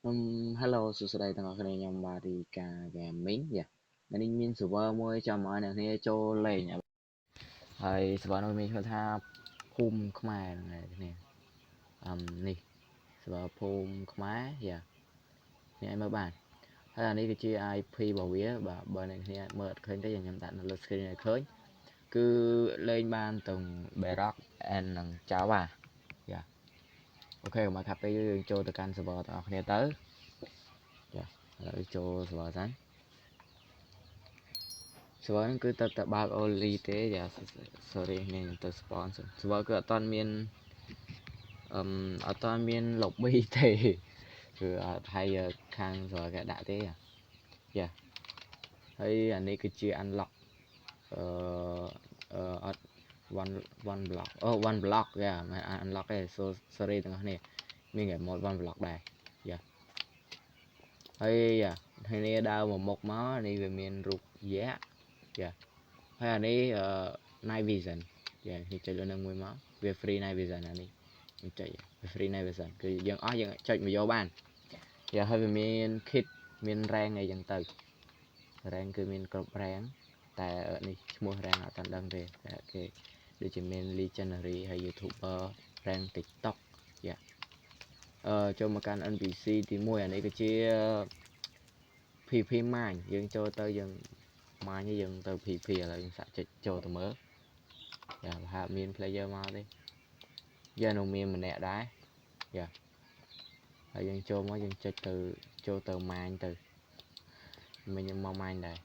Hello សួស្តីទាំងអស់គ្នាខ្ញុំបាទរីកា Gaming នេះមាន server មួយចាំឲ្យអ្នកគ្នាចូលលេងហើយ server នោះមានឈ្មោះថាភូមិខ្មែរហ្នឹងឯងគ្នានេះ server ភូមិខ្មែរ នេះឲ្យមើលបានហើយអានេះគឺជា IP របស់វាបើអ្នកគ្នាមើលអត់ឃើញទេខ្ញុំដាក់នៅលើ screen ឲ្យឃើញគឺលេងបានទាំង Bedrock and និង Java អូខេកុំឲ្យខាត់ពេលយើងចូលទៅកាន់ server ទាំងអស់គ្នាទៅឥឡូវចូល server សិន server ហ្នឹងគឺទៅតែបើក only ទេ sorry ខ្ញុំទៅ spawn server គឺអត់ទាន់មាន lobby ទេគឺអត់ហើយខាង server គេដាក់ទេហើយអានេះគឺជា unlock អត់ one block one block មិន unlock ទេ sorry ទាំងអស់គ្នាមាន game mode one block ដែរហើយគ្នាដើរមកមុខមកនេះវាមានរូបយក្សហើយអានេះnight vision ខ្ញុំចុចលើនឹងមួយមកវា free night vision អានេះខ្ញុំចុចវា free night vision គឺយើងចុចមកយកបានហើយវាមាន kit មាន rank អីចឹងទៅ rank គឺមានគ្រប់ rank តែនេះឈ្មោះ rank អត់ទាន់ដឹងទេតែគេដូចជាមាន legendary ហើយ youtuber rank tiktok ចូលមកកាន់ NPC ទី1អានេះគឺជា PVP mine យើងចូលទៅយើង mine យើងទៅ PVP ឥឡូវយើងសាកចុចចូលទៅមើលប្រហែលមាន player មកទេនោះមានម្នាក់ដែរហើយយើងចូលមកយើងចុចទៅចូលទៅ mine ទៅមិញខ្ញុំមក mine ដែរ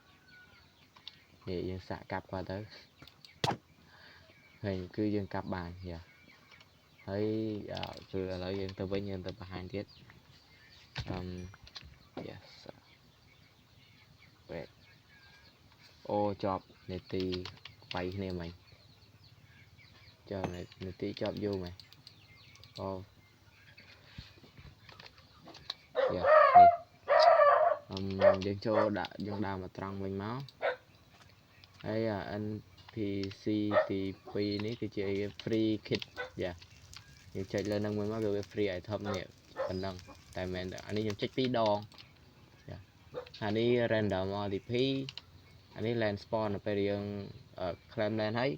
នេះយើងសាកកាប់គាត់ទៅហើយគឺយើងកាប់បានហើយគឺឥឡូវយើងទៅវិញយើងទៅ behind ទៀតyes wait អូជាប់នេតិបាយគ្នាមិញនេតិជាប់យូរមែនអូនេះយើងចូលដាក់យើងដើរមកត្រង់វិញមកហើយNPC ទី2នេះគឺជា free kit យើងចុចលើនឹងមួយមកគឺវា free item នេះប៉ុណ្ណឹងតែមែនអានេះខ្ញុំចុច2 ដងអានេះ random RTP អានេះ land spawn ពេលយើង claim land ហើយ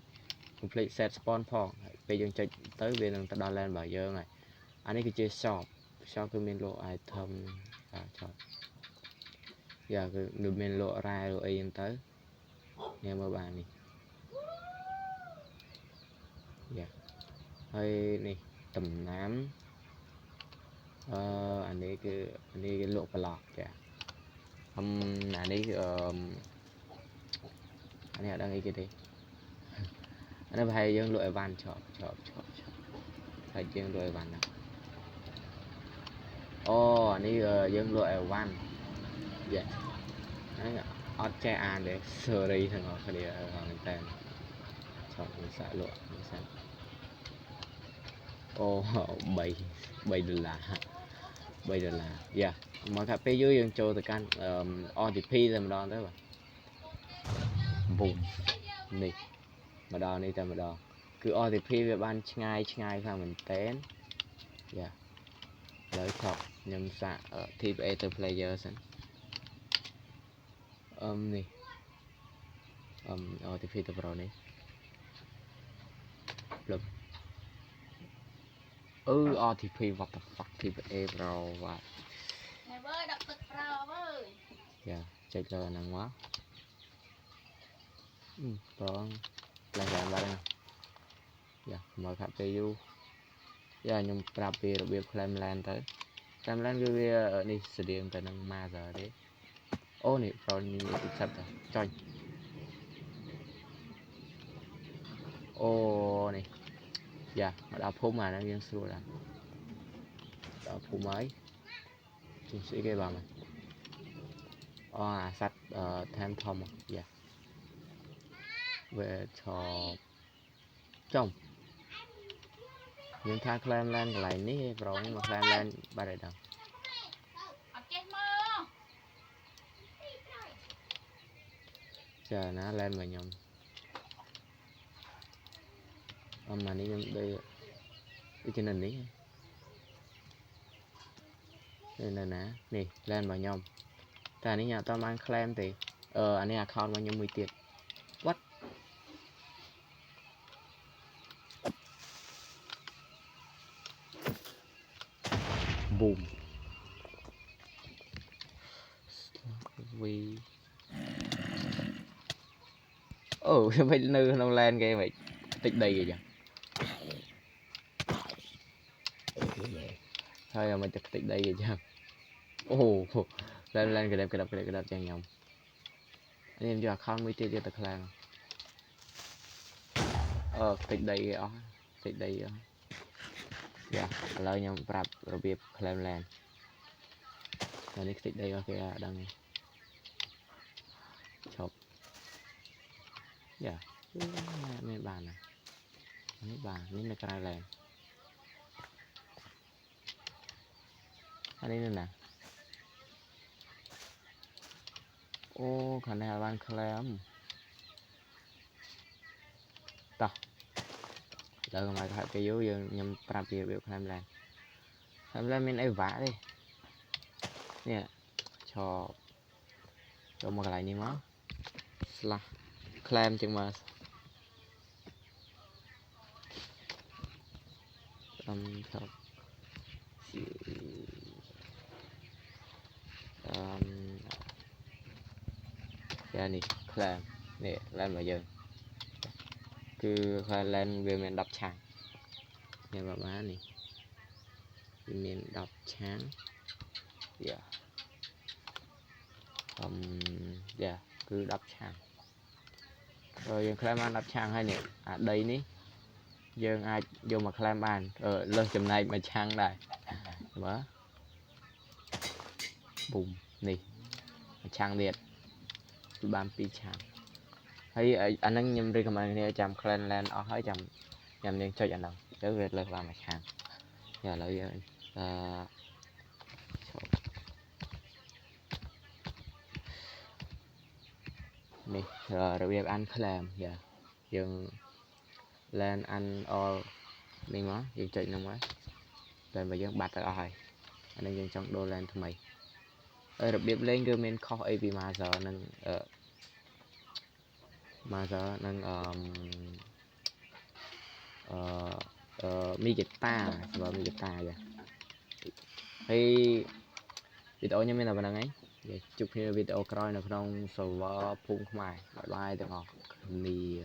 complete set spawn ផងពេលយើងចុចទៅវានឹងទៅដល់ land របស់យើងហើយអានេះគឺជា shop គឺមានលក់ item shop គឺមានលក់ rare លក់អីចឹងទៅអ្នកមើលបាននេះហើយនេះដំណាំអានេះគេលក់ block អានេះអត់ដឹងអីគេទេអានេះប្រហែលយើងលក់ Evan ឆប់យើងលក់ Evan អូអានេះយើងលក់ Evan អានេះអត់ចេះអានទេ sorry ទាំងអស់គ្នាមែនតើឆប់យើងសាកលក់សិនអូ$3 មកថាពេលយើងចូលទៅកាន់ RTP តែម្ដងទៅបាទ boom នេះមកដល់នេះតែម្ដងគឺ RTP វាបានឆ្ងាយខ្លាំងមែនតើឥឡូវខ្ញុំសាក TPA ទៅ player សិននេះRTP ទៅ pro នេះលុបRTP what the fuck TPA pro បាទមើលដាក់ទឹក pro អើយចុចលើហ្នឹងមកបងឡើងឡើងឡើងមើលខាត់ពេលយូរខ្ញុំប្រាប់ពីរបៀប claim land ទៅ claim land គឺវានេះស្តៀងទៅនឹង Mother ទេអូនេះ pro នេះ accept ទៅចុចអូនេះមកដល់ភូមិអាហ្នឹងយើងស្រួលដល់ភូមិហើយជិះស្អីគេបាទអាសัตว์ថែមធំវាឈប់ចំយើងថា claim land កន្លែងនេះ pro នេះមក claim land បាត់ហើយដល់អត់ចេះមើលចាណា land មកខ្ញុំអានេះខ្ញុំដូចជានៅនេះ nên nè nè lên vào nhomแต่อันนี้อย่าต้องมันแคลมติอันนี้ account มันยังมือติด what boom วีไม่นึกน้องแลนcái vậy tích đầy rồi chẳng thôi mà chụp tích đầy rồi chẳng lên cái đẹp chẳng nhầm anh em cho account mới tiêu được làm tích đầy đó tích đầy đó dạ lời nhầm prap rồi việc làm lên rồi tích đầy ok đang chụp dạ mấy bàn này mấy bàn những cái này làm anh ấy nè ô khả năng ban clam tao đợi mà thấy cái dấu giờ nhầm prap việc làm mình ấy vả đi nè cho một cái này như máu là clam chừng mà chọc cái này clam nè lên vào giờ cứ lên về mình đọc trang nghe bà má này mình đọc trang yeah yeah cứ đọc trang rồi dân clam ăn đọc trang hay nè đây ní dân ai vô mà clam ăn lên chùm này mà trang này mở bùm nè trang liệt ban pi trang hay anh đang nhầm đi cầm anh này chăm clan lên ở hỏi chăm nhầm nên cho anh đâu tới về lên làm mà trang giờ lại nè rồi bây giờ ăn clam giờ dừng lên ăn mình má dừng chạy năm má lên và dừng bạch rồi anh đang dừng trong đô lên thôi mày đặc biệt lên cái men kho AP mà giờ nâng mi guitar và mi guitar vậy hay video như mình là bạn ấy chụp video coi là trong server phun không ai bye bye từng ngọc mì